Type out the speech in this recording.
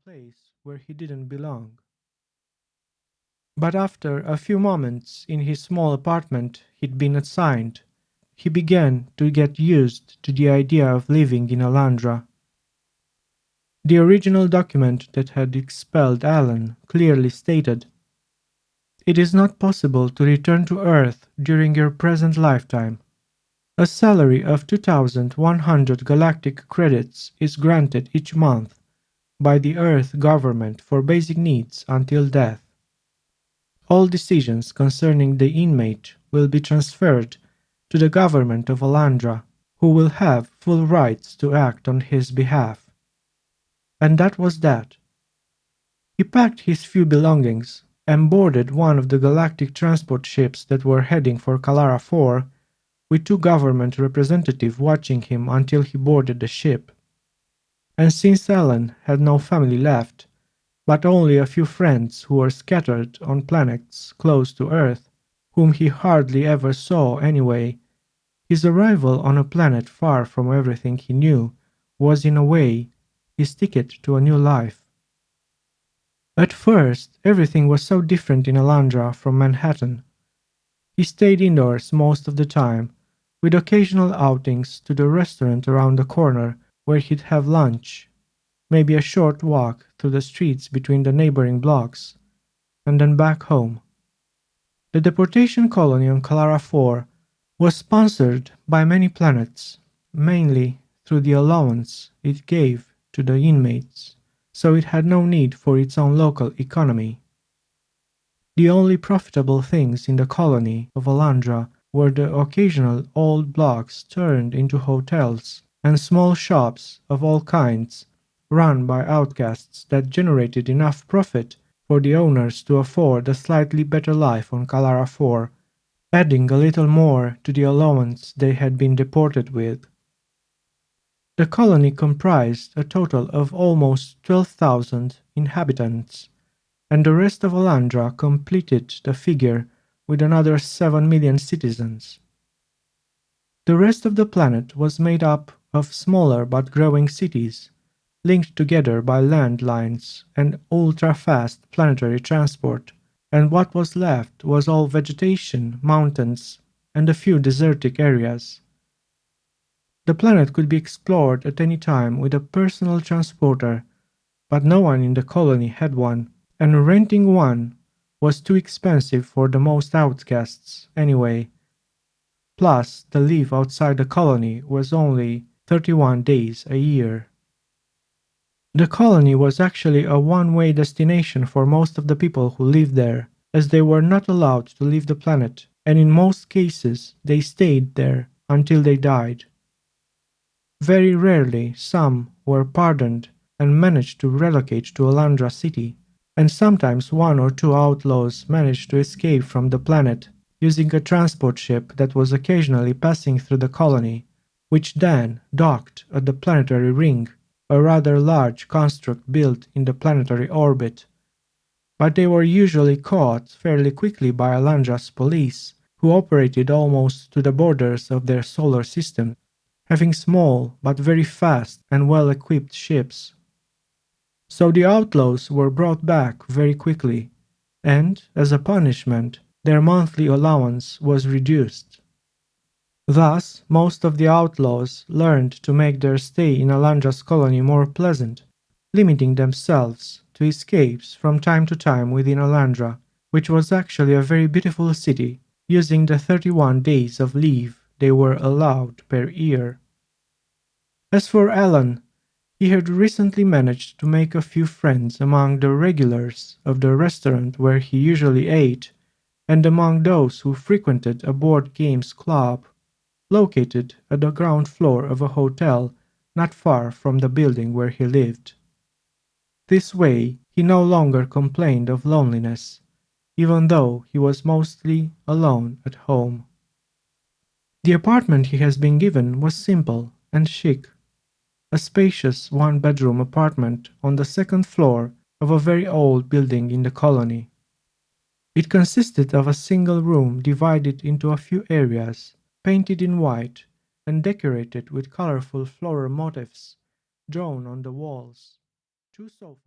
place where he didn't belong. But after a few moments in his small apartment he'd been assigned, he began to get used to the idea of living in Alandra. The original document that had expelled Alan clearly stated, "It is not possible to return to Earth during your present lifetime. A salary of 2,100 Galactic Credits is granted each month by the Earth government for basic needs until death. All decisions concerning the inmate will be transferred to the government of Alandra, who will have full rights to act on his behalf." And that was that. He packed his few belongings and boarded one of the galactic transport ships that were heading for Kalara IV, with two government representatives watching him until he boarded the ship. And since Alan had no family left, but only a few friends who were scattered on planets close to Earth, whom he hardly ever saw anyway, his arrival on a planet far from everything he knew was in a way his ticket to a new life. At first, everything was so different in Alandra from Manhattan. He stayed indoors most of the time, with occasional outings to the restaurant around the corner where he'd have lunch, maybe a short walk through the streets between the neighboring blocks, and then back home. The deportation colony on Kalara IV was sponsored by many planets, mainly through the allowance it gave to the inmates, so it had no need for its own local economy. The only profitable things in the colony of Alandra were the occasional old blocks turned into hotels and small shops of all kinds run by outcasts that generated enough profit for the owners to afford a slightly better life on Kalara IV, adding a little more to the allowance they had been deported with. The colony comprised a total of almost 12,000 inhabitants, and the rest of Alandra completed the figure with another 7 million citizens. The rest of the planet was made up of smaller but growing cities, linked together by land lines and ultra-fast planetary transport, and what was left was all vegetation, mountains, and a few desertic areas. The planet could be explored at any time with a personal transporter, but no one in the colony had one, and renting one was too expensive for the most outcasts anyway. Plus, the leave outside the colony was only 31 days a year. The colony was actually a one-way destination for most of the people who lived there, as they were not allowed to leave the planet, and in most cases they stayed there until they died. Very rarely some were pardoned and managed to relocate to Alandra City, and sometimes one or two outlaws managed to escape from the planet using a transport ship that was occasionally passing through the colony, which then docked at the planetary ring, a rather large construct built in the planetary orbit. But they were usually caught fairly quickly by Alandra's police, who operated almost to the borders of their solar system, having small but very fast and well-equipped ships. So the outlaws were brought back very quickly, and, as a punishment, their monthly allowance was reduced. Thus, most of the outlaws learned to make their stay in Alandra's colony more pleasant, limiting themselves to escapes from time to time within Alandra, which was actually a very beautiful city, using the 31 days of leave they were allowed per year. As for Alan, he had recently managed to make a few friends among the regulars of the restaurant where he usually ate, and among those who frequented a board games club, located at the ground floor of a hotel not far from the building where he lived. This way, he no longer complained of loneliness, even though he was mostly alone at home. The apartment he has been given was simple and chic, a spacious one-bedroom apartment on the second floor of a very old building in the colony. It consisted of a single room divided into a few areas, painted in white and decorated with colorful floral motifs drawn on the walls. Two sofas